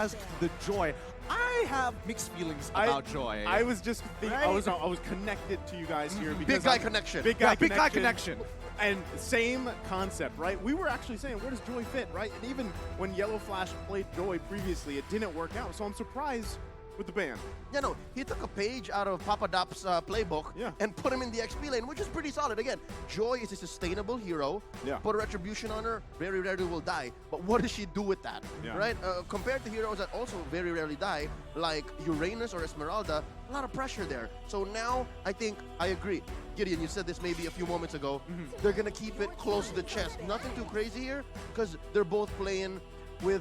has the Joy. I have mixed feelings about Joy. I was just thinking, Right? I was connected to you guys here because Big guy connection. Big guy Big guy connection. And same concept, right? We were actually saying, where does Joy fit, right? And even when Yellow Flash played Joy previously, it didn't work out. So I'm surprised with the ban. Yeah, no, he took a page out of Papa Dop's playbook and put him in the XP lane, which is pretty solid. Again, Joy is a sustainable hero. Yeah. Put a Retribution on her, very rarely will die. But what does she do with that, right? Compared to heroes that also very rarely die, like Uranus or Esmeralda, a lot of pressure there. So now, I think, I agree. Gideon, you said this maybe a few moments ago. They're going to keep it close to the chest. Nothing too crazy here, because they're both playing with,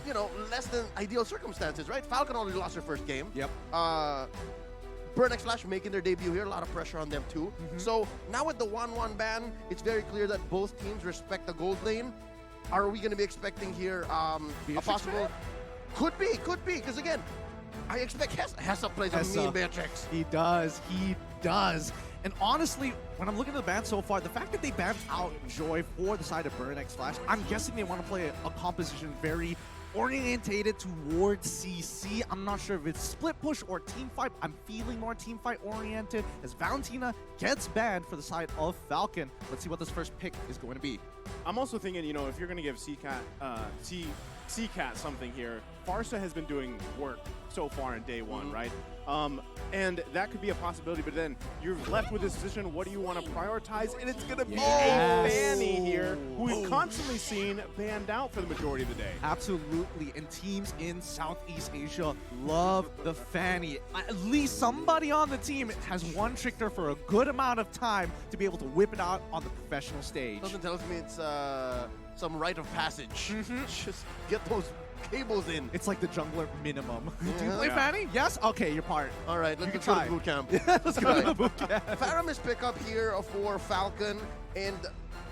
you know, less than ideal circumstances, right? Falcon already lost their first game. Yep. Burn X Flash making their debut here, a lot of pressure on them too. So now with the 1-1 ban, it's very clear that both teams respect the gold lane. Are we going to be expecting here a possible... Could be, because again, I expect Hessa plays a mean Beatrix. He does. And honestly, when I'm looking at the ban so far, the fact that they banned out Joy for the side of Burn X Flash, I'm guessing they want to play a composition very orientated towards CC. I'm not sure if it's split push or team fight. I'm feeling more team fight oriented as Valentina gets banned for the side of Falcon. Let's see what this first pick is going to be. I'm also thinking, you know, if you're going to give CCAT something here, Farsa has been doing work so far in day one, right? And that could be a possibility, but then you're left with this decision, what do you want to prioritize? And it's going to be a Fanny here, who we've constantly seen banned out for the majority of the day. Absolutely, and teams in Southeast Asia love the Fanny. At least somebody on the team has one-tricked her for a good amount of time to be able to whip it out on the professional stage. Something tells me it's some rite of passage. Just get those cables in. It's like the jungler minimum. Do you play Fanny? Yes? Okay, your part. All right, let's go to boot camp. Let's go to the boot camp. Faramis pick up here for Falcon, and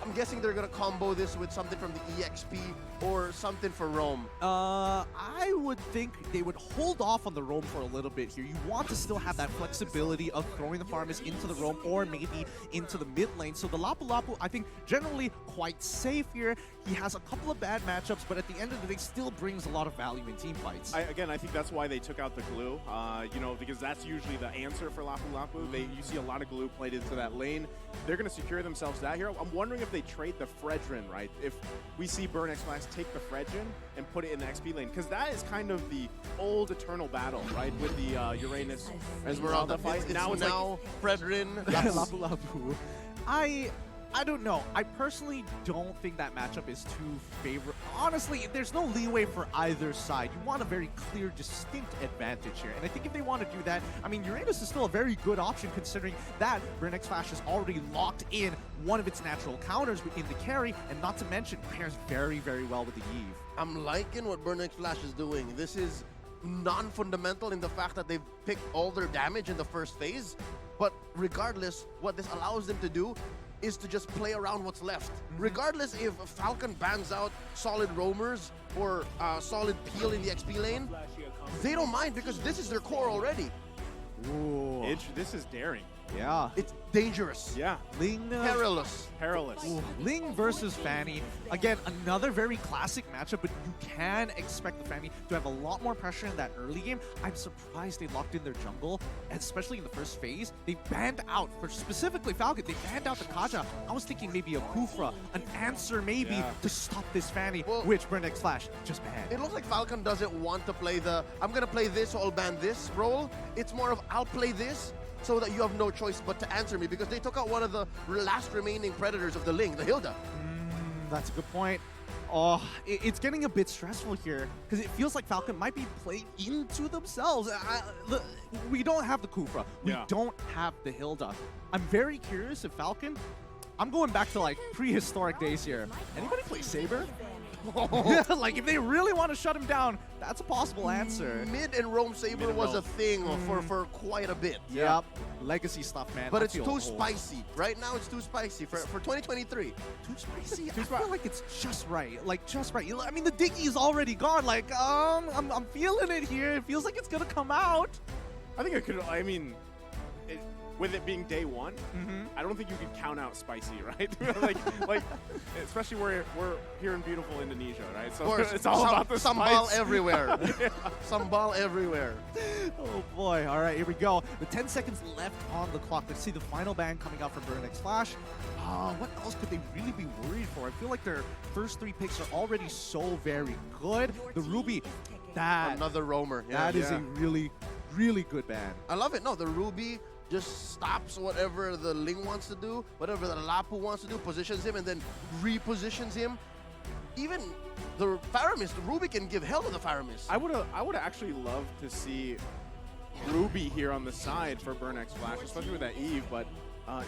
I'm guessing they're going to combo this with something from the EXP or something for Roam. I would think they would hold off on the Roam for a little bit here. You want to still have that flexibility of throwing the Faramis into the Roam or maybe into the mid lane. So the Lapu Lapu, I think, generally quite safe here. He has a couple of bad matchups, but at the end of the day, still brings a lot of value in team fights. Again, I think that's why they took out the glue, you know, because that's usually the answer for Lapu Lapu. You see a lot of glue played into that lane. They're going to secure themselves that hero. I'm wondering if they trade the Fredrin, right? If we see Burn X Flash take the Fredrin and put it in the XP lane, because that is kind of the old eternal battle, right? With the Uranus Esmeralda fight. It's now like Fredrin. Lapu Lapu. I don't know. I personally don't think that matchup is too favorable. Honestly, there's no leeway for either side. You want a very clear, distinct advantage here. And I think if they want to do that, I mean, Uranus is still a very good option considering that Burn X Flash has already locked in one of its natural counters in the carry, and not to mention, pairs very, very well with the Eve. I'm liking what Burn X Flash is doing. This is non-fundamental in the fact that they've picked all their damage in the first phase. But regardless, what this allows them to do is to just play around what's left. Regardless if Falcon bans out solid roamers or solid peel in the XP lane, they don't mind because this is their core already. Ooh. This is daring. Yeah. It's dangerous. Yeah. Ling, Perilous. Ooh, Ling versus Fanny. Again, another very classic matchup, but you can expect the Fanny to have a lot more pressure in that early game. I'm surprised they locked in their jungle, especially in the first phase. They banned out, for specifically Falcon, they banned out the Kaja. I was thinking maybe a Kufra, an answer maybe to stop this Fanny, which Burn X Flash just banned. It looks like Falcon doesn't want to play the, I'm going to play this, so I'll ban this role. It's more of, I'll play this, so that you have no choice but to answer me, because they took out one of the last remaining predators of the Ling, the Hilda. That's a good point. Oh, it's getting a bit stressful here, because it feels like Falcon might be playing into themselves. We don't have the Kufra. We don't have the Hilda. I'm very curious if Falcon, I'm going back to like prehistoric days here. Anybody play Saber? Like, if they really want to shut him down, that's a possible answer. Mid and Roam Saber was a thing for quite a bit. Yep. Legacy stuff, man. But it's too spicy. Right now, it's too spicy for 2023. Too spicy? I feel like it's just right. Like, just right. I mean, the Diggy is already gone. Like, I'm feeling it here. It feels like it's going to come out. I think it could, I mean, with it being day one, I don't think you can count out spicy, right? like, especially we're here in beautiful Indonesia, right? So it's all about the sambal spice. everywhere. Sambal everywhere. Oh boy, all right, here we go. With 10 seconds left on the clock, let's see the final ban coming out from Burn X Flash. What else could they really be worried for? I feel like their first 3 picks are already so very good. The Ruby, Another roamer. Yeah, that is a really, really good ban. I love it. No, the Ruby just stops whatever the Ling wants to do, whatever the Lapu wants to do, positions him, and then repositions him. Even the Faramis, the Ruby can give hell to the Faramis. I would actually love to see Ruby here on the side for Burn X Flash, especially with that Eve, but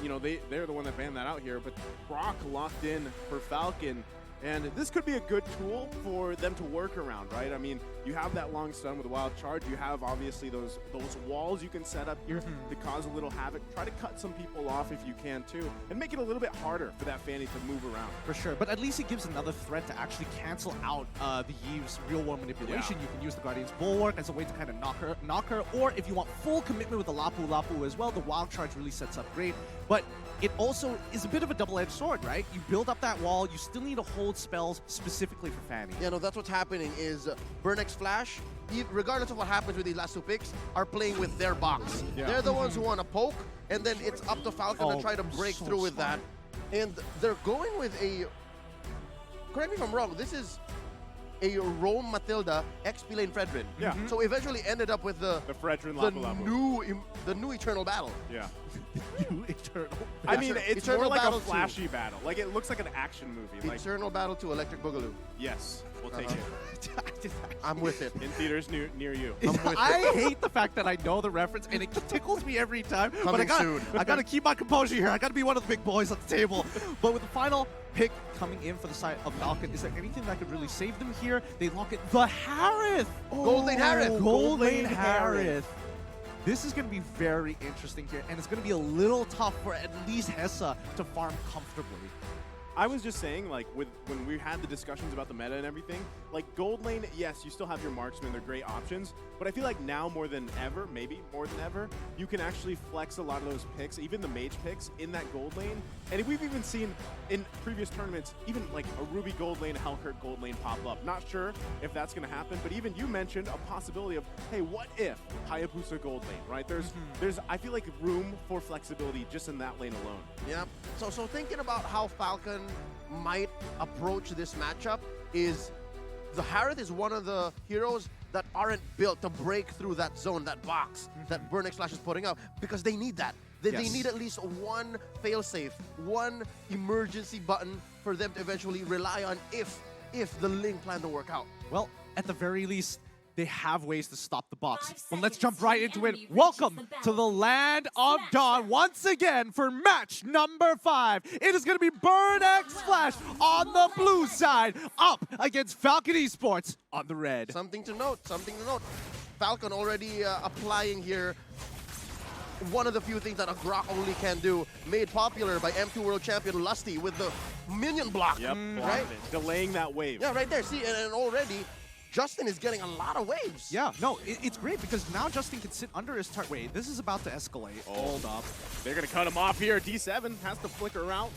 you know, they're the one that banned that out here. But Brock locked in for Falcon, and this could be a good tool for them to work around, right? I mean, you have that long stun with Wild Charge. You have obviously those walls you can set up here to cause a little havoc. Try to cut some people off if you can too, and make it a little bit harder for that Fanny to move around. For sure, but at least it gives another threat to actually cancel out the Eve's real-world manipulation. You can use the Guardian's Bulwark as a way to kind of knock her, or if you want full commitment with the Lapu as well, the Wild Charge really sets up great. But it also is a bit of a double-edged sword, right? You build up that wall, you still need to hold spells specifically for Fanny. Yeah, no, that's what's happening is Burn X Flash, regardless of what happens with these last 2 picks, are playing with their box. Yeah. They're the ones who want to poke, and then it's up to Falcon to try to break through with that. And they're going with a, correct me if I'm wrong, this is a Rome Matilda XP lane Fredrin. Yeah. So eventually ended up with the Fredrin Lapu. the new Eternal Battle. Yeah. Eternal. I mean, it's Eternal more like a Battle flashy battle. Like, it looks like an action movie. Like, Eternal Battle to Electric Boogaloo. yes, we'll take it. I'm with it. In theaters near you. I'm with I hate the fact that I know the reference and it tickles me every time. But Coming soon. I gotta keep my composure here. I gotta be one of the big boys at the table. But with the final pick coming in for the side of Falcon, is there anything that could really save them here? They lock it. The Harith! Gold Lane Harith! Gold Lane Harith. This is going to be very interesting here, and it's going to be a little tough for at least Hessa to farm comfortably. I was just saying, like, when we had the discussions about the meta and everything, like, gold lane, yes, you still have your marksmen, they're great options, but I feel like now more than ever, maybe more than ever, you can actually flex a lot of those picks, even the mage picks, in that gold lane. And we've even seen in previous tournaments, even like a Ruby gold lane, a Hellkirk gold lane pop up. Not sure if that's going to happen, but even you mentioned a possibility of, hey, what if Hayabusa gold lane, right? There's I feel like room for flexibility just in that lane alone. Yeah. So thinking about how Falcon might approach this matchup is the Harith is one of the heroes that aren't built to break through that zone, that box that Burn X Flash is putting up, because they need that. They need at least one failsafe, one emergency button for them to eventually rely on if the Ling plan to work out. Well, at the very least, they have ways to stop the box. Well, let's jump right into it. Welcome to the Land of Dawn once again for match number 5. It is going to be Burn X Flash on the blue side up against Falcon Esports on the red. Something to note, Falcon already applying here one of the few things that a Grok only can do, made popular by M2 World Champion Lusty with the minion block. Yep, right? Delaying that wave. Yeah, right there. See, and already Justin is getting a lot of waves. Yeah, no, it's great because now Justin can sit under his turret. Wait, this is about to escalate. Hold up. They're going to cut him off here. D7 has to flicker out.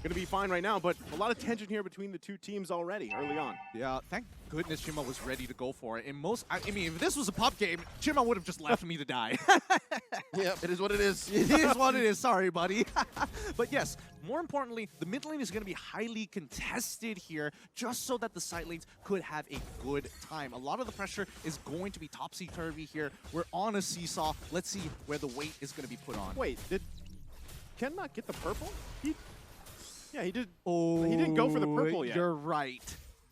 Going to be fine right now, but a lot of tension here between the two teams already early on. Yeah, thank goodness Chima was ready to go for it. I mean, if this was a pop game, Chima would have just left me to die. Yeah, it is what it is. It is what it is. Sorry, buddy. But yes, more importantly, the mid lane is going to be highly contested here just so that the side lanes could have a good time. A lot of the pressure is going to be topsy-turvy here. We're on a seesaw. Let's see where the weight is going to be put on. Wait, did Ken not get the purple? Yeah, he did. Oh, he didn't go for the purple yet. You're right.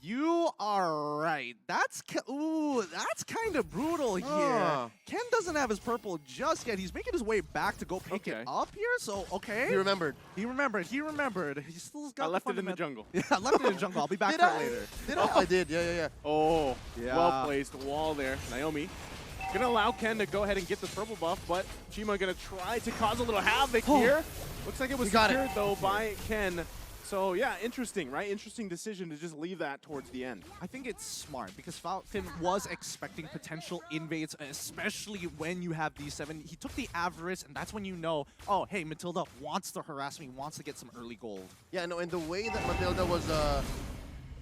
You are right. That's kind of brutal here. Ken doesn't have his purple just yet. He's making his way back to go pick it up here. So okay. He remembered. He remembered. He still got. I left it in the jungle. Yeah, I left it in the jungle. I'll be back for it later. Did I? I did. Yeah. Oh, yeah. Well placed wall there. Naomi gonna allow Ken to go ahead and get the purple buff, but Chima gonna try to cause a little havoc here. Looks like it was secured though by Ken So yeah, interesting, right? Interesting decision to just leave that towards the end. I think it's smart because Falcon was expecting potential invades, especially when you have D7. He took the Avarice, and that's when you know, oh, hey, Matilda wants to harass me, wants to get some early gold. Yeah, no, and the way that Matilda was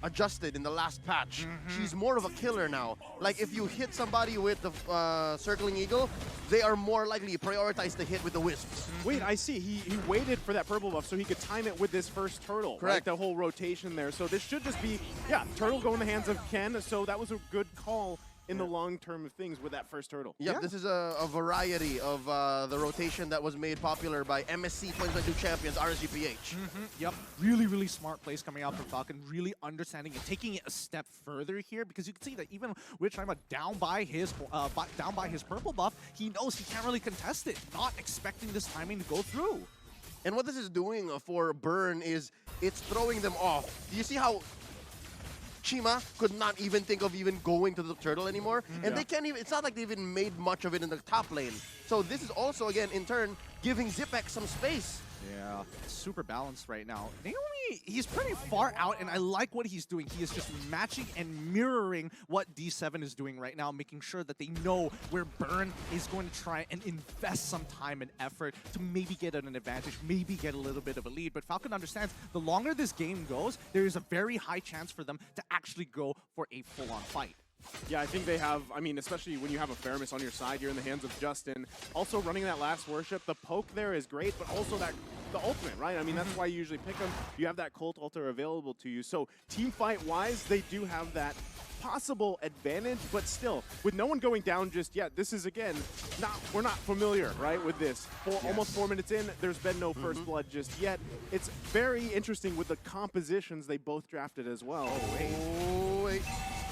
adjusted in the last patch, she's more of a killer now. Like, if you hit somebody with the Circling Eagle, they are more likely to prioritize the hit with the Wisps. Wait, I see. He waited for that purple buff so he could time it with this first turtle. Correct. Right? The whole rotation there. So this should just be, yeah, turtle go in the hands of Ken. So that was a good call in the long term of things with that first turtle. Yep, this is a variety of the rotation that was made popular by MSC 2022 champions RSGPH. Yep, really, really smart plays coming out from Falcon, really understanding and taking it a step further here, because you can see that even with Chima down by his purple buff, he knows he can't really contest it, not expecting this timing to go through. And what this is doing for Burn is it's throwing them off. Do you see how Chima could not even think of even going to the turtle anymore? And they can't even, it's not like they even made much of it in the top lane. So this is also, again, in turn, giving Zipek some space. Yeah, super balanced right now. Naomi, he's pretty far out, and I like what he's doing. He is just matching and mirroring what D7 is doing right now, making sure that they know where Burn is going to try and invest some time and effort to maybe get an advantage, maybe get a little bit of a lead. But Falcon understands the longer this game goes, there is a very high chance for them to actually go for a full-on fight. Yeah, I think they have, I mean, especially when you have a Faramis on your side, you're in the hands of Justin. Also running that last worship, the poke there is great, but also the ultimate, right? I mean, that's why you usually pick them. You have that Cult Altar available to you. So team fight-wise, they do have that possible advantage, but still, with no one going down just yet, this is, again, we're not familiar, right, with this. Almost 4 minutes in, there's been no first blood just yet. It's very interesting with the compositions they both drafted as well. Oh, wait.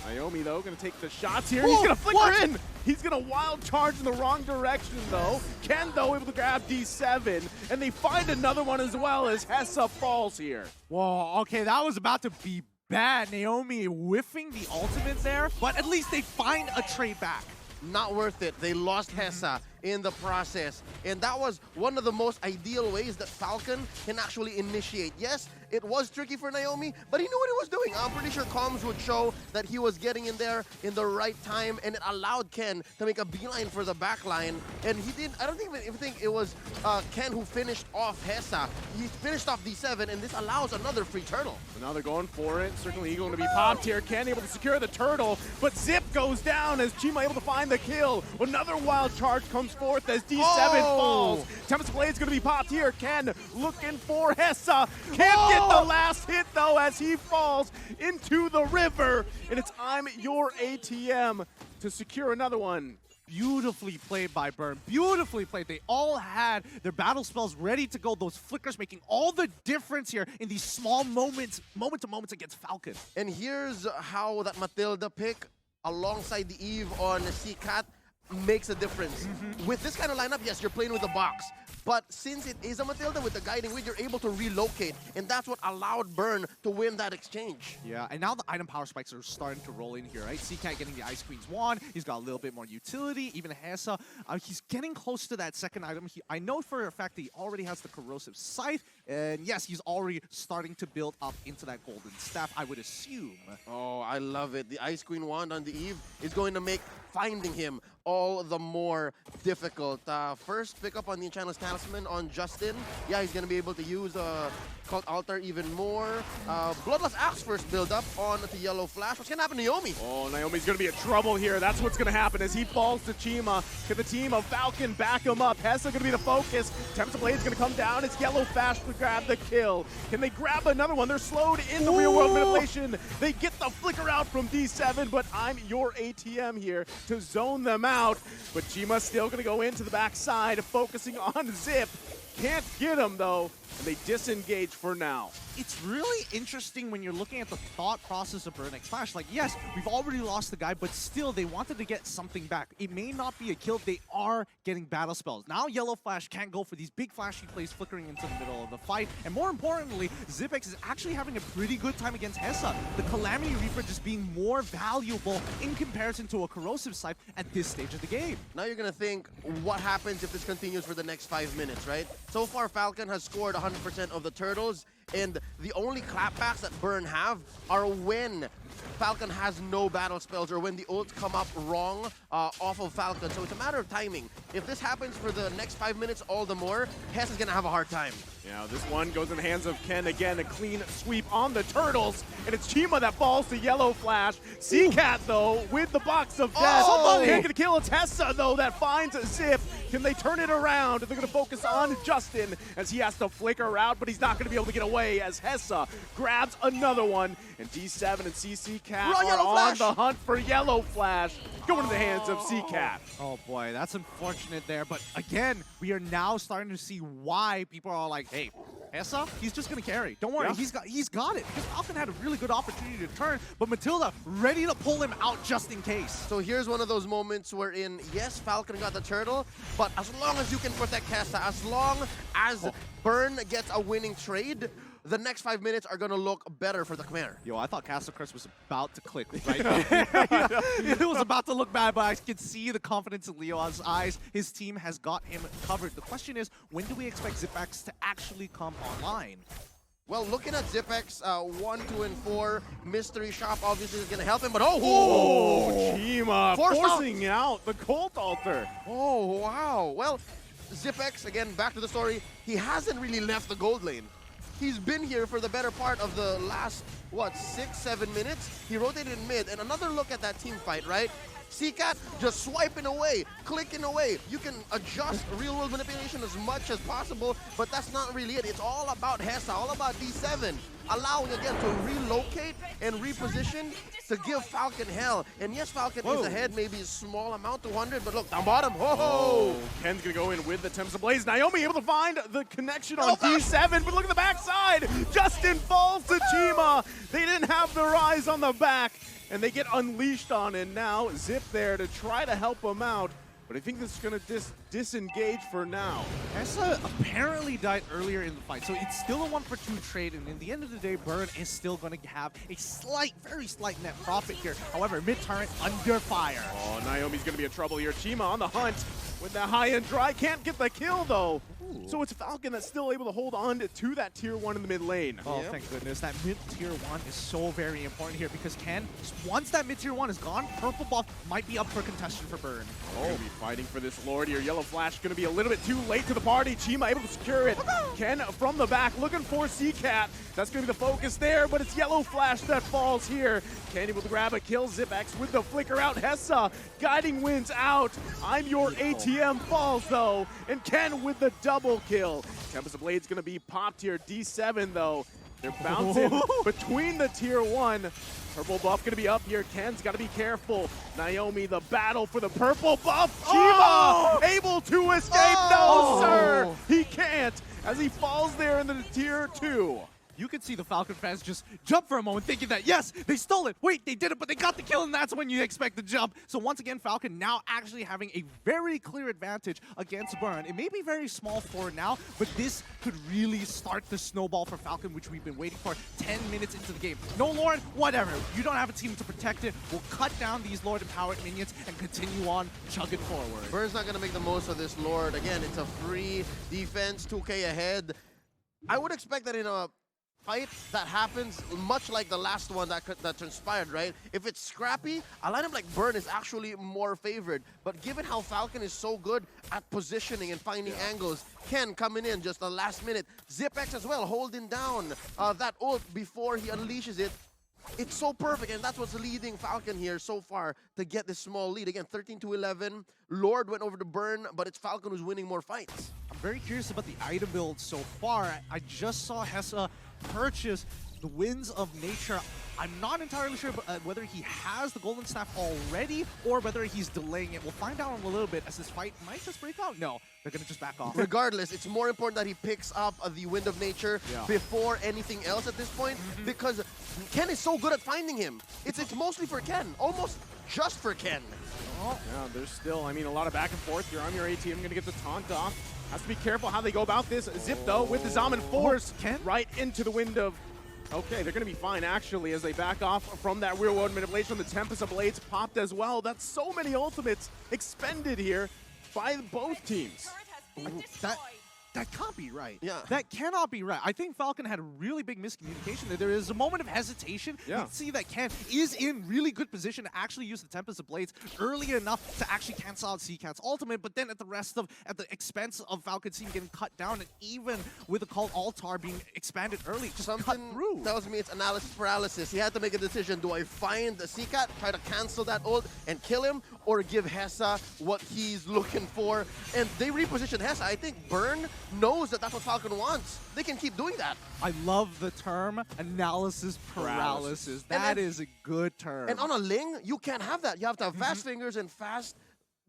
Naomi, though, going to take the shots here. He's going to flicker in. He's going to wild charge in the wrong direction, though. Ken, though, able to grab D7, and they find another one as well as Hessa falls here. Whoa, okay, that was about to be bad. Naomi whiffing the ultimate there, but at least they find a trade back. Not worth it. They lost Hessa in the process. And that was one of the most ideal ways that Falcon can actually initiate. Yes, it was tricky for Naomi, but he knew what he was doing. I'm pretty sure comms would show that he was getting in there in the right time, and it allowed Ken to make a beeline for the back line. And he didn't, I don't even think it was Ken who finished off Hessa. He finished off D7, and this allows another free turtle. So now they're going for it. Circling Eagle going to be popped here. Ken able to secure the turtle, but Zip goes down as Chima able to find the kill. Another wild charge comes forth as D7 falls. Tempest Blade's going to be popped here. Ken looking for Hessa. Can't get the last hit, though, as he falls into the river. And it's I'm your ATM to secure another one. Beautifully played by Burn. Beautifully played. They all had their battle spells ready to go. Those flickers making all the difference here in these small moments, moment to moments against Falcon. And here's how that Matilda pick alongside the Eve on C-Cat makes a difference. With this kind of lineup, yes, you're playing with a box. But since it is a Matilda with the guiding wheel, you're able to relocate. And that's what allowed Burn to win that exchange. Yeah, and now the item power spikes are starting to roll in here, right? C-Cat getting the Ice Queen's wand. He's got a little bit more utility. Even Hessa, he's getting close to that second item. I know for a fact that he already has the Corrosive Scythe. And yes, he's already starting to build up into that Golden Staff, I would assume. Oh, I love it. The Ice Queen wand on the Eve is going to make finding him all the more difficult. First pick up on the Enchantress Talisman on Justin. Yeah, he's going to be able to use Cult Altar even more. Bloodlust Axe first build up on the Yellow Flash. What's going to happen to Naomi? Oh, Naomi's going to be in trouble here. That's what's going to happen as he falls to Chima. Can the team of Falcon back him up? Hessa going to be the focus. Tempest Blade's going to come down. It's Yellow Flash to grab the kill. Can they grab another one? They're slowed in the real world manipulation. They get the flicker out from D7, but I'm your ATM here to zone them out. But Chima's still going to go into the backside, focusing on Zip. Can't get him, though, and they disengage for now. It's really interesting when you're looking at the thought process of Burn X Flash. Like, yes, we've already lost the guy, but still, they wanted to get something back. It may not be a kill. They are getting battle spells. Now, Yellow Flash can't go for these big flashy plays flickering into the middle of the fight. And more importantly, Zipex is actually having a pretty good time against Hessa. The Calamity Reaper just being more valuable in comparison to a Corrosive Scythe at this stage of the game. Now you're going to think, what happens if this continues for the next 5 minutes, right? So far, Falcon has scored 100% of the turtles, And the only clapbacks that Burn have are when Falcon has no battle spells or when the ults come up wrong off of Falcon. So it's a matter of timing. If this happens for the next 5 minutes all the more, Hess is going to have a hard time. Yeah, this one goes in the hands of Ken again. A clean sweep on the Turtles. And it's Chima that falls to Yellow Flash. Seacat, though, with the box of death. Oh! Can't get a kill. It's Hessa, though, that finds Zip. Can they turn it around? They're going to focus on Justin as he has to flicker out, but he's not going to be able to get away as Hessa grabs another one. And D7 and CC Cat are on the hunt for Yellow Flash. Going in the hands of C-Cat. Oh boy, that's unfortunate there. But again, we are now starting to see why people are like, hey, Hessa, he's just gonna carry. Don't worry, Yeah. he's got it. Because Falcon had a really good opportunity to turn, but Matilda ready to pull him out just in case. So here's one of those moments wherein, yes, Falcon got the turtle, but as long as you can protect Hessa, as long as Burn gets a winning trade, the next 5 minutes are going to look better for the Khmer. Yo, I thought Castle Crest was about to click right there. It was about to look bad, but I could see the confidence in Leo's eyes. His team has got him covered. The question is, when do we expect Zipex to actually come online? Well, looking at Zipex, 1, 2, and 4, Mystery Shop obviously is going to help him, but oh! Chima forcing out the Colt Altar. Oh, wow. Well, Zipex, again, back to the story, he hasn't really left the gold lane. He's been here for the better part of the last, what, 6, 7 minutes? He rotated in mid, and another look at that team fight, right? C-Cat just swiping away, clicking away. You can adjust real-world manipulation as much as possible, but that's not really it. It's all about Hessa, all about D7, allowing, again, to relocate and reposition to give Falcon hell. And yes, Falcon is ahead, maybe a small amount, 200, but look, down bottom, whoa! Ken's gonna go in with the Tempest Blaze. Naomi able to find the connection on D7, but look at the backside! Justin falls to Chima. They didn't have their eyes on the back, and they get unleashed on, and now Zip there to try to help him out. But I think this is going to disengage for now. Hessa apparently died earlier in the fight, so it's still a 1-for-2 trade, and in the end of the day, Burn is still going to have a slight, very slight net profit here. However, mid-turret under fire. Oh, Naomi's going to be in trouble here. Chima on the hunt with the high-end dry. Can't get the kill, though. Ooh. So it's Falcon that's still able to hold on to that tier 1 in the mid lane. Oh, thank goodness. That mid-tier 1 is so very important here because once that mid-tier 1 is gone, purple buff might be up for contention for Burn. Oh, be fighting for this Lord here. Yellow Flash going to be a little bit too late to the party. Chima able to secure it. Ken from the back looking for C-Cat. That's going to be the focus there, but it's Yellow Flash that falls here. Ken able to grab a kill. Zipex with the flicker out. Hessa guiding wins out. I'm your ATM falls though, and Ken with the double kill. Tempest Blade's going to be popped here. D7 though. They're bouncing between the tier 1. Purple buff going to be up here. Ken's got to be careful. Naomi, the battle for the purple buff. Chima able to escape. No, sir. He can't as he falls there in the tier 2. You could see the Falcon fans just jump for a moment thinking that, yes, they stole it. Wait, they did it, but they got the kill, and that's when you expect the jump. So once again, Falcon now actually having a very clear advantage against Burn. It may be very small for now, but this could really start the snowball for Falcon, which we've been waiting for 10 minutes into the game. No Lord, whatever. You don't have a team to protect it. We'll cut down these Lord-empowered minions and continue on chugging forward. Burn's not going to make the most of this Lord. Again, it's a free defense, 2K ahead. I would expect that in a fight that happens much like the last one that transpired, right? If it's scrappy, a lineup like Burn is actually more favored. But given how Falcon is so good at positioning and finding angles, Ken coming in just the last minute, Zipex as well holding down that ult before he unleashes it. It's so perfect, and that's what's leading Falcon here so far to get this small lead. Again, 13-11. Lord went over to Burn, but it's Falcon who's winning more fights. I'm very curious about the item build so far. I just saw Hessa purchase the Winds of Nature. I'm not entirely sure whether he has the Golden Staff already or whether he's delaying it. We'll find out in a little bit as this fight might just break out. No, they're going to just back off. Regardless, it's more important that he picks up the Wind of Nature before anything else at this point because Ken is so good at finding him. It's mostly for Ken, almost just for Ken. Oh. Yeah, there's still, I mean, a lot of back and forth here. I'm your ATM, going to get the taunt off. Has to be careful how they go about this. Zip, though, with the Zaman Force right into the Wind of... Okay, they're going to be fine, actually, as they back off from that real-world manipulation. The Tempest of Blades popped as well. That's so many ultimates expended here by both teams. That can't be right. Yeah. That cannot be right. I think Falcon had a really big miscommunication there. There is a moment of hesitation. Yeah. You can see that Ken is in really good position to actually use the Tempest of Blades early enough to actually cancel out CCat's ultimate, but then at the expense of Falcon's team getting cut down, and even with the called Altar being expanded early, just cut through. Tells me it's analysis paralysis. He had to make a decision. Do I find the CCat, try to cancel that ult and kill him, or give Hessa what he's looking for? And they repositioned Hessa. I think Burn knows that that's what Falcon wants. They can keep doing that. I love the term analysis paralysis. That is a good term. And on a Ling, you can't have that. You have to have fast fingers and fast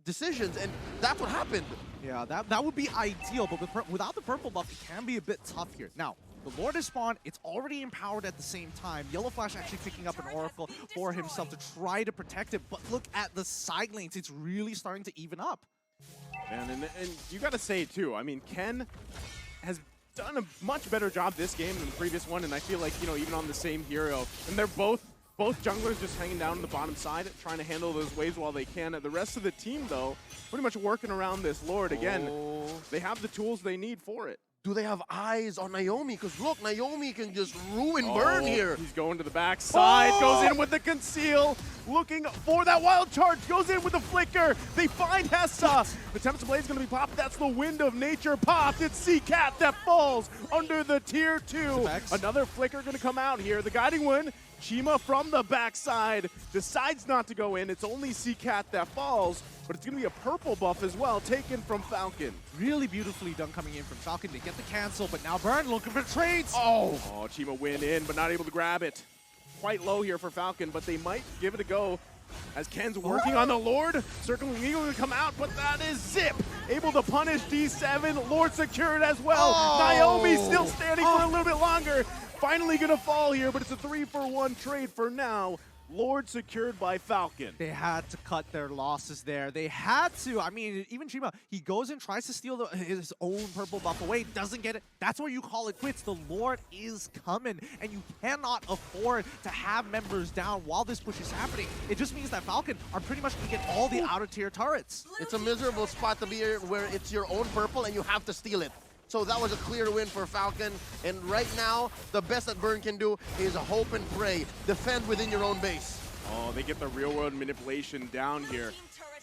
decisions, and that's what happened. Yeah, that would be ideal, but without the purple buff, it can be a bit tough here. Now, the Lord is spawned, it's already empowered at the same time. Yellow Flash actually picking up an Oracle for himself to try to protect it, but look at the side lanes, it's really starting to even up. And you got to say, too, I mean, Ken has done a much better job this game than the previous one, and I feel like, you know, even on the same hero, and they're both junglers just hanging down on the bottom side, trying to handle those waves while they can. The rest of the team, though, pretty much working around this Lord. Again, they have the tools they need for it. Do they have eyes on Naomi? Because look, Naomi can just ruin Burn here. He's going to the backside, goes in with the conceal, looking for that wild charge, goes in with the flicker. They find Hessa. The Tempest Blade's going to be popped. That's the Wind of Nature popped. It's CCat that falls under the tier 2. Another flicker going to come out here. The guiding one, Chima from the backside, decides not to go in. It's only CCat that falls, but it's going to be a purple buff as well, taken from Falcon. Really beautifully done coming in from Falcon. They get the cancel, but now Burn looking for trades. Oh, Chima went in, but not able to grab it. Quite low here for Falcon, but they might give it a go as Ken's working on the Lord. Circling Eagle to come out, but that is Zip. Able to punish D7. Lord secured as well. Naomi still standing for a little bit longer. Finally gonna fall here, but it's a 3-for-1 trade for now. Lord secured by Falcon. They had to cut their losses there. They had to. I mean, even Chima, he goes and tries to steal his own purple buff away, doesn't get it. That's where you call it quits. The Lord is coming, and you cannot afford to have members down while this push is happening. It just means that Falcon are pretty much going to get all the outer tier turrets. It's a miserable spot to be here where it's your own purple and you have to steal it. So that was a clear win for Falcon. And right now, the best that Burn can do is hope and pray. Defend within your own base. Oh, they get the real-world manipulation down here.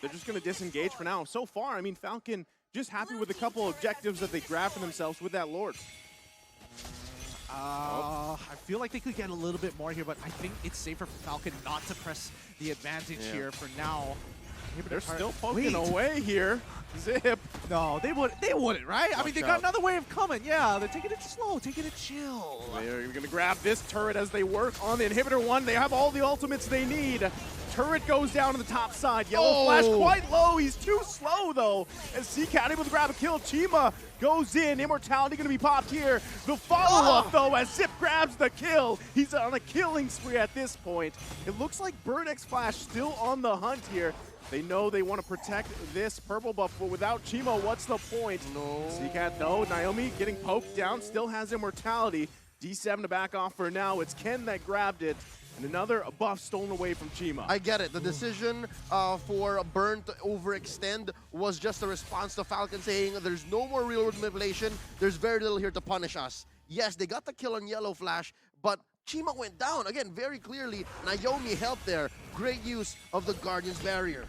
They're just going to disengage for now. So far, I mean, Falcon just happy with a couple objectives that they grabbed for themselves with that Lord. I feel like they could get a little bit more here, but I think it's safer for Falcon not to press the advantage here for now. They're still poking away here. Zip. No, they wouldn't, right? I mean, they got another wave coming. Yeah, they're taking it slow, taking it chill. They're going to grab this turret as they work on the inhibitor one. They have all the ultimates they need. Turret goes down to the top side. Yellow Flash quite low. He's too slow, though. As CCat able to grab a kill. Chima goes in. Immortality going to be popped here. The follow-up, though, as Zip grabs the kill. He's on a killing spree at this point. It looks like Burnex Flash still on the hunt here. They know they want to protect this purple buff, but without Chima, what's the point? No. CCat, though, Naomi getting poked down, still has Immortality. D7 to back off for now. It's Ken that grabbed it. And another buff stolen away from Chima. I get it. The decision for Burn to overextend was just a response to Falcon saying there's no more real-world manipulation. There's very little here to punish us. Yes, they got the kill on Yellow Flash, but Chima went down. Again, very clearly, Naomi helped there. Great use of the Guardian's Barrier.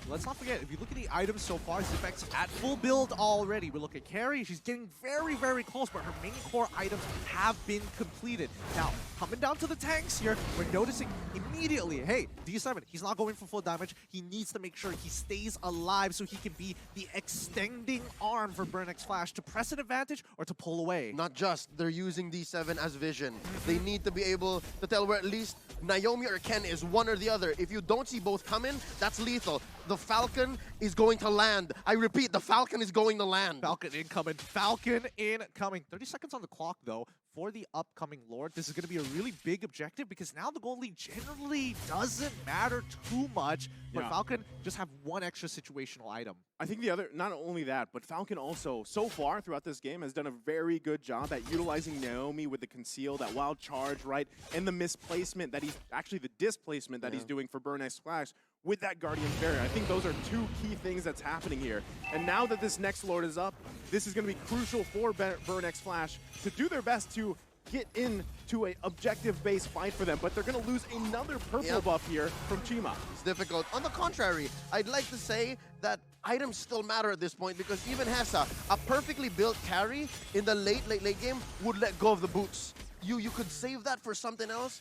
Let's not forget, if you look at the items so far, Zipek's at full build already. We look at Carrie, she's getting very, very close, but her main core items have been completed. Now, coming down to the tanks here, we're noticing immediately, hey, D7, he's not going for full damage. He needs to make sure he stays alive so he can be the extending arm for Burnex Flash to press an advantage or to pull away. Not just, they're using D7 as vision. They need to be able to tell where at least Naomi or Ken is, one or the other. If you don't see both come in, that's lethal. The Falcon is going to land. I repeat, the Falcon is going to land. Falcon incoming. Falcon incoming. 30 seconds on the clock, though, for the upcoming Lord. This is going to be a really big objective because now the gold lead generally doesn't matter too much, but Falcon just have one extra situational item. I think the other, not only that, but Falcon also, so far throughout this game, has done a very good job at utilizing Naomi with the conceal, that wild charge, right, and the misplacement that he's, actually the displacement that he's doing for Burnex Flash, with that Guardian barrier. I think those are two key things that's happening here. And now that this next Lord is up, this is going to be crucial for Burnex Flash to do their best to get into a objective-based fight for them, but they're going to lose another purple buff here from Chima. It's difficult. On the contrary, I'd like to say that items still matter at this point because even Hessa, a perfectly built carry in the late game, would let go of the boots. You could save that for something else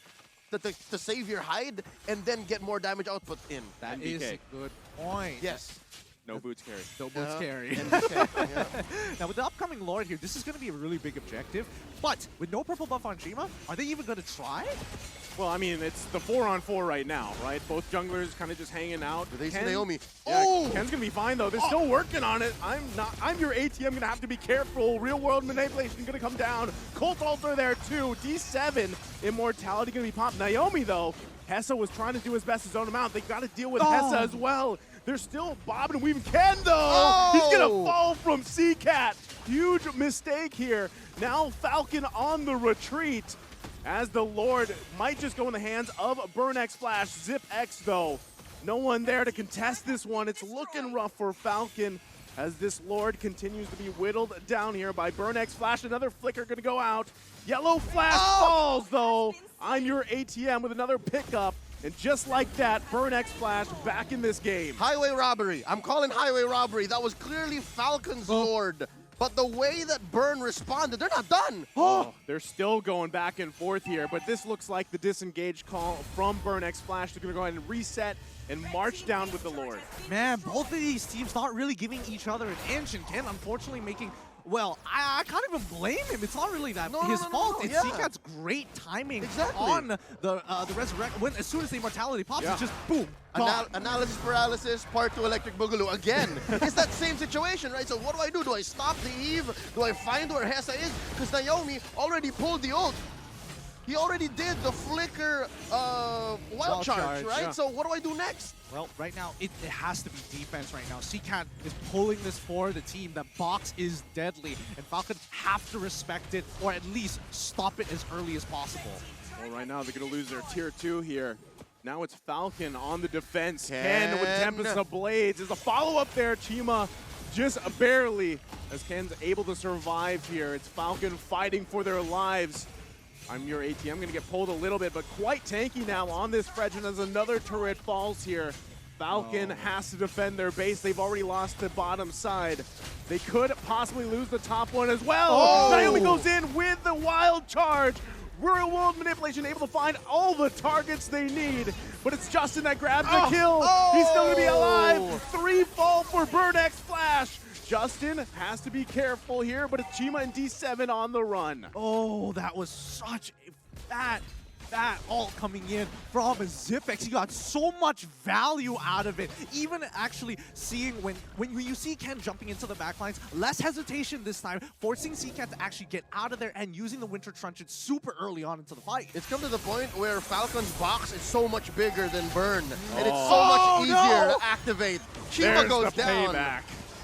to save your hide and then get more damage output in. That is a good point. Yes. No boots carry. No boots carry. Yeah. Now, with the upcoming Lord here, this is going to be a really big objective. But with no purple buff on Chima, are they even going to try? Well, I mean, it's the 4-on-4 right now, right? Both junglers kind of just hanging out. Do they see Naomi? Yeah, Ken's going to be fine, though. They're still working on it. I'm your ATM. Going to have to be careful. Real-world manipulation going to come down. Cult Altar there, too. D7. Immortality going to be popped. Naomi, though, Hessa was trying to do his best to zone him out. They got to deal with Hessa as well. They're still bobbing and weaving. Ken, though, he's going to fall from C-Cat. Huge mistake here. Now Falcon on the retreat as the Lord might just go in the hands of Burnex Flash. Zip X, though. No one there to contest this one. It's looking rough for Falcon as this Lord continues to be whittled down here by Burnex Flash. Another flicker going to go out. Yellow Flash falls, though. I'm your ATM with another pickup. And just like that, Burnex Flash back in this game. Highway robbery. I'm calling highway robbery. That was clearly Falcon's Lord. But the way that Burn responded, they're not done. They're still going back and forth here, but this looks like the disengage call from Burnex Flash. They're going to go ahead and reset and march down with the Lord. Man, both of these teams not really giving each other an inch, and Ken unfortunately making... Well, I can't even blame him. It's not really that his fault. It's C-Cat's great timing on the resurrect. As soon as the immortality pops, it's just boom. Analysis paralysis, part 2 electric boogaloo. Again, it's that same situation, right? So what do I do? Do I stop the Eve? Do I find where Hessa is? Because Naomi already pulled the ult. He already did the flicker wild charge, right? Yeah. So what do I do next? Well, right now, it has to be defense right now. C-Cat is pulling this for the team. The box is deadly, and Falcon have to respect it, or at least stop it as early as possible. Well, right now, they're going to lose their tier 2 here. Now it's Falcon on the defense. Ken with Tempest of Blades. There's a follow-up there. Chima just barely, as Ken's able to survive here. It's Falcon fighting for their lives. I'm your AT. I'm going to get pulled a little bit, but quite tanky now on this Fredrin as another turret falls here. Falcon has to defend their base. They've already lost the bottom side. They could possibly lose the top one as well. Naomi goes in with the wild charge. Real world manipulation able to find all the targets they need, but it's Justin that grabs the kill. He's still going to be alive. 3 fall for Burnex Flash. Justin has to be careful here, but it's Chima and D7 on the run. Oh, that was such a fat ult coming in from Zipex. He got so much value out of it. Even actually seeing when you see Ken jumping into the backlines, less hesitation this time, forcing C-Cat to actually get out of there and using the Winter Truncheon super early on into the fight. It's come to the point where Falcon's box is so much bigger than Burn, and it's so much easier to activate. Chima goes down. Payback.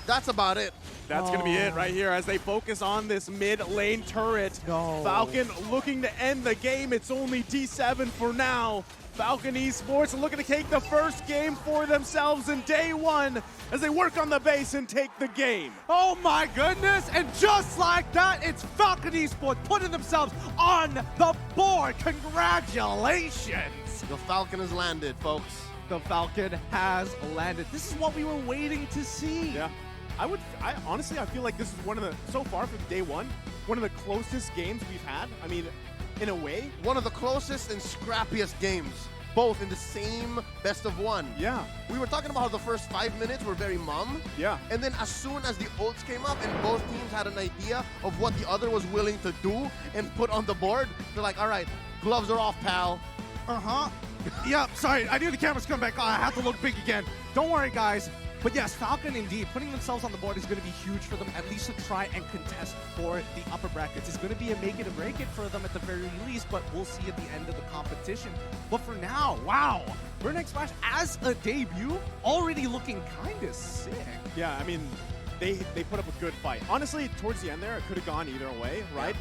That's about it. That's going to be it right here as they focus on this mid lane turret. Falcon looking to end the game. It's only D7 for now. Falcon Esports looking to take the first game for themselves in day 1 as they work on the base and take the game. Oh my goodness, and just like that, it's Falcon Esports putting themselves on the board. Congratulations. The Falcon has landed, folks. The Falcon has landed. This is what we were waiting to see. Yeah. I honestly, I feel like this is one of the, so far from day 1, one of the closest games we've had. I mean, in a way. One of the closest and scrappiest games, both in the same best of 1. Yeah. We were talking about how the first 5 minutes were very mum. Yeah. And then as soon as the ults came up and both teams had an idea of what the other was willing to do and put on the board, they're like, all right, gloves are off, pal. Yeah, sorry, I knew the camera's coming back on. I have to look big again. Don't worry, guys. But yes, Falcon indeed, putting themselves on the board is going to be huge for them, at least to try and contest for the upper brackets. It's going to be a make it or break it for them at the very least, but we'll see at the end of the competition. But for now, wow, Burnex Flash as a debut, already looking kind of sick. Yeah, I mean, they put up a good fight. Honestly, towards the end there, it could have gone either way, right?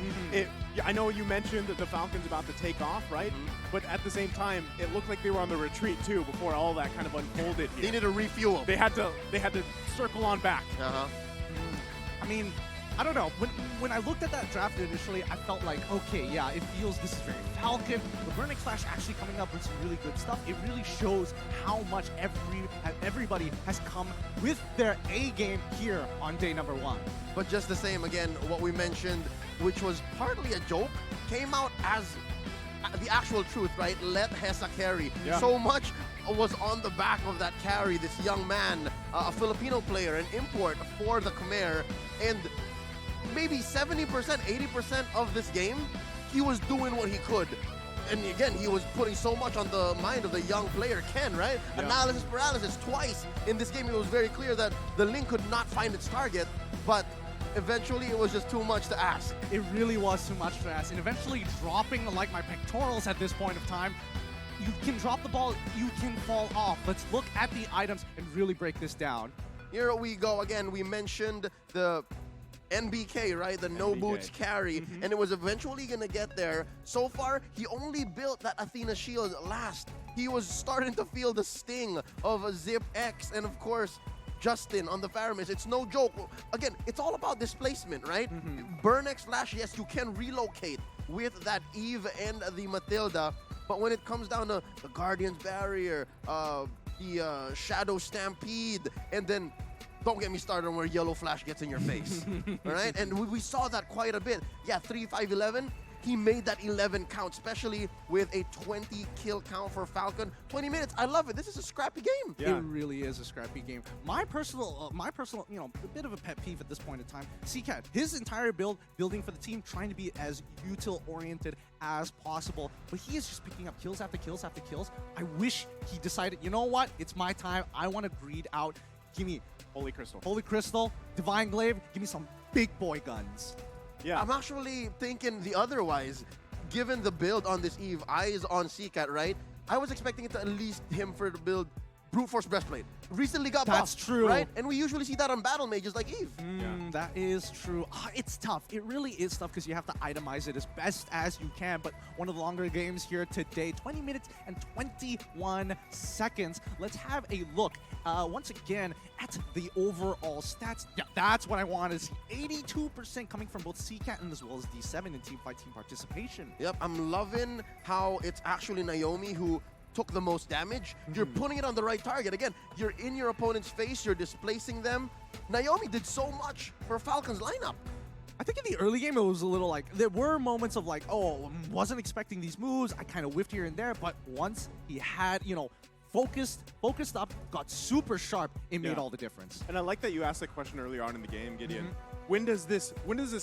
I know you mentioned that the Falcons about to take off, right? But at the same time, it looked like they were on the retreat too before all that kind of unfolded here. They needed to refuel. They had to circle on back. I mean, I don't know. When I looked at that draft initially, I felt like, okay, yeah, it feels this is very Falcon. The Burning Flash actually coming up with some really good stuff. It really shows how much everybody has come with their A game here on day number 1. But just the same, again, what we mentioned, which was partly a joke, came out as the actual truth, right? Let Hesa carry. Yeah. So much was on the back of that carry, this young man, a Filipino player, an import for the Khmer, and maybe 70%, 80% of this game, he was doing what he could. And again, he was putting so much on the mind of the young player, Ken, right? Yeah. Analysis paralysis twice. In this game, it was very clear that the Link could not find its target, but eventually it was just too much to ask. It really was too much to ask. And eventually dropping like my pectorals at this point of time, you can drop the ball, you can fall off. Let's look at the items and really break this down. Here we go again. We mentioned the NBK, right? The no NBK. boots carry, and it was eventually gonna get there. So far, he only built that Athena shield last. He was starting to feel the sting of Zip X, and of course, Justin on the Faramis. It's no joke. Again, it's all about displacement, right? Burn X Flash, yes, you can relocate with that Eve and the Matilda, but when it comes down to the Guardian's Barrier, the Shadow Stampede, and then don't get me started on where Yellow Flash gets in your face, all right? And we saw that quite a bit. Yeah, 3-5-11. He made that 11 count, especially with a 20 kill count for Falcon. 20 minutes, I love it. This is a scrappy game. Yeah. It really is a scrappy game. My personal, you know, a bit of a pet peeve at this point in time. CCAT, his entire building for the team, trying to be as util-oriented as possible, but he is just picking up kills after kills after kills. I wish he decided, you know what? It's my time. I want to greed out. Give me Holy Crystal. Holy Crystal, Divine Glaive. Give me some big boy guns. Yeah. I'm actually thinking the otherwise. Given the build on this Eve, eyes on Seacat, right? I was expecting it to at least him for the build Brute Force Breastplate. Recently got That's buffed, true. right? And we usually see that on Battle Mages like Eve. That is true. It's tough. It really is tough because you have to itemize it as best as you can. But one of the longer games here today, 20 minutes and 21 seconds. Let's have a look once again at the overall stats. Yeah, that's what I want to see. 82% coming from both CCAT and as well as D7 in teamfight team participation. Yep, I'm loving how it's actually Naomi who took the most damage. You're putting it on the right target. Again, you're in your opponent's face, you're displacing them. Naomi did so much for Falcon's lineup. I think in the early game, it was a little like, there were moments of like, oh, wasn't expecting these moves. I kind of whiffed here and there. But once he had, you know, focused up, got super sharp, it made all the difference. And I like that you asked that question earlier on in the game, Gideon. When does this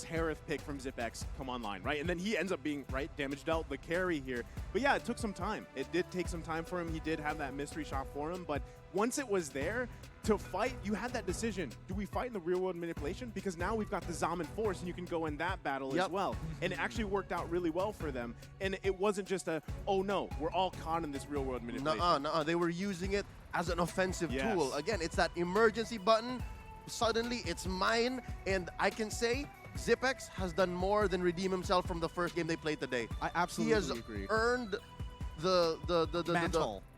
Harith pick from ZipX come online, right? And then he ends up being, right, damage dealt, the carry here. But yeah, it took some time. It did take some time for him. He did have that mystery shot for him. But once it was there, to fight, you had that decision. Do we fight in the real world manipulation? Because now we've got the Zaman Force and you can go in that battle as well. And it actually worked out really well for them. And it wasn't just a, oh no, we're all caught in this real world manipulation. Nuh-uh. They were using it as an offensive tool. Again, it's that emergency button. Suddenly, it's mine. And I can say, ZipX has done more than redeem himself from the first game they played today. I absolutely agree. He has earned the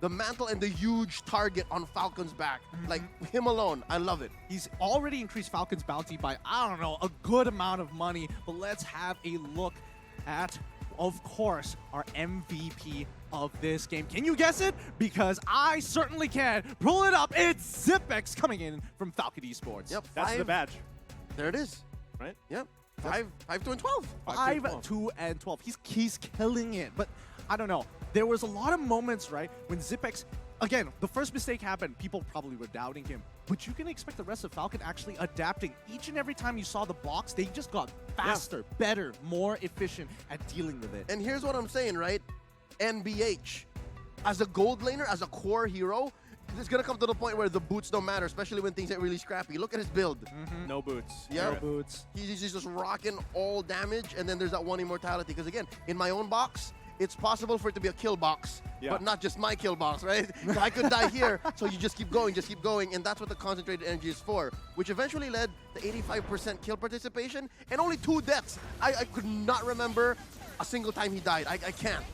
mantle and the huge target on Falcon's back. Like him alone, I love it. He's already increased Falcon's bounty by, I don't know, a good amount of money. But let's have a look at, of course, our MVP of this game. Can you guess it? Because I certainly can. Pull it up. It's ZipX coming in from Falcon Esports. Yep, That's the badge. There it is. Right? Yep. 5, 2, and 12. 5, 2, and 12. He's killing it. But I don't know. There was a lot of moments, right, when ZipX, again, the first mistake happened. People probably were doubting him. But you can expect the rest of Falcon actually adapting. Each and every time you saw the box, they just got faster, better, more efficient at dealing with it. And here's what I'm saying, right? NBH, as a gold laner, as a core hero, it's going to come to the point where the boots don't matter, especially when things get really scrappy. Look at his build. No boots. Yeah. No boots. He's just rocking all damage, and then there's that one immortality. Because again, in my own box, it's possible for it to be a kill box, Yeah. but not just my kill box, right? So I could die here, so you just keep going, and that's what the concentrated energy is for, which eventually led to 85% kill participation and only 2 deaths. I could not remember a single time he died. I can't.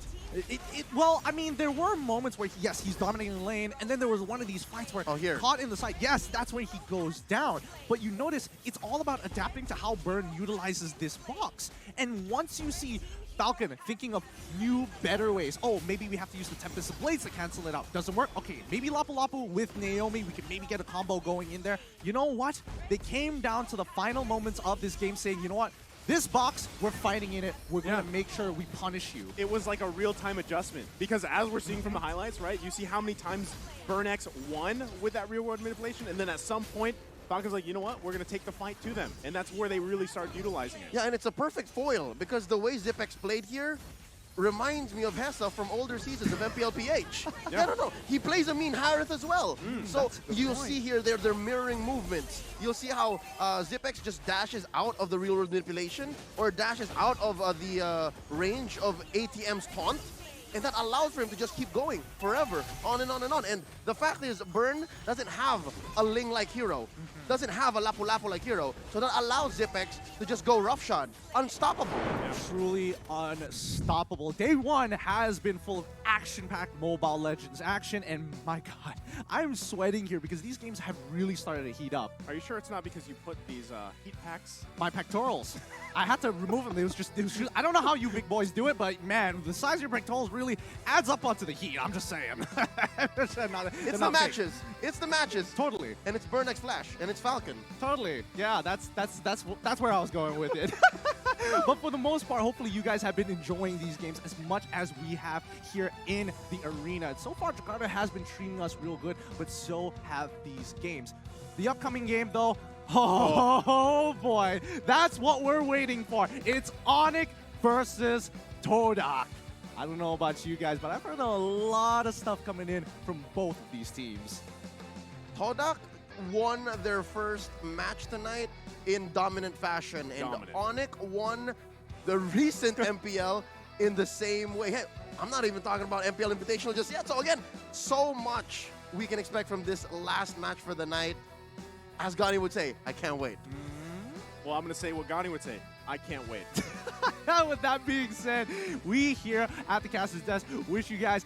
Well, I mean, there were moments where, yes, he's dominating the lane, and then there was one of these fights where here. caught in the side. Yes, that's when he goes down. But you notice it's all about adapting to how Burn utilizes this box. And once you see Falcon thinking of new, better ways. Oh, maybe we have to use the Tempest of Blades to cancel it out. Doesn't work? Okay, maybe Lapu Lapu with Naomi. We can maybe get a combo going in there. You know what? They came down to the final moments of this game saying, you know what? This box, we're fighting in it. We're going to make sure we punish you. It was like a real-time adjustment because as we're seeing from the highlights, right, you see how many times BurnX won with that real-world manipulation, and then at some point, Falcon's like, you know what, we're going to take the fight to them. And that's where they really start utilizing it. Yeah, and it's a perfect foil because the way Zipex played here reminds me of Hessa from older seasons of MPLPH. Yeah. No. He plays a mean Harith as well. So you'll see here they're mirroring movements. You'll see how Zipex just dashes out of the real world manipulation or dashes out of the range of ATM's taunt. And that allows for him to just keep going forever, on and on and on. And the fact is, Burn doesn't have a Ling-like hero, doesn't have a Lapu Lapu-like hero, so that allows Zipex to just go roughshod, unstoppable. Truly unstoppable. Day one has been full of action-packed Mobile Legends action, and my God, I'm sweating here because these games have really started to heat up. Are you sure it's not because you put these heat packs? My pectorals. I had to remove them. It was just, I don't know how you big boys do it, but man, the size of your pectorals really adds up onto the heat. I'm just saying. It's the matches. It's the matches. Totally. And it's BurnX Flash, and it's Falcon. Totally. Yeah, that's where I was going with it. But for the most part, hopefully you guys have been enjoying these games as much as we have here in the arena. And so far, Jakarta has been treating us real good, but so have these games. The upcoming game, though, oh boy, that's what we're waiting for. It's Onyx versus Todak. I don't know about you guys, but I've heard a lot of stuff coming in from both of these teams. Todak won their first match tonight in dominant fashion, and Onyx won the recent MPL in the same way. Hey, I'm not even talking about MPL Invitational just yet. So again, so much we can expect from this last match for the night. As Gani would say, I can't wait. Well, I'm going to say what Gani would say. I can't wait. With that being said, we here at the Caster's Desk wish you guys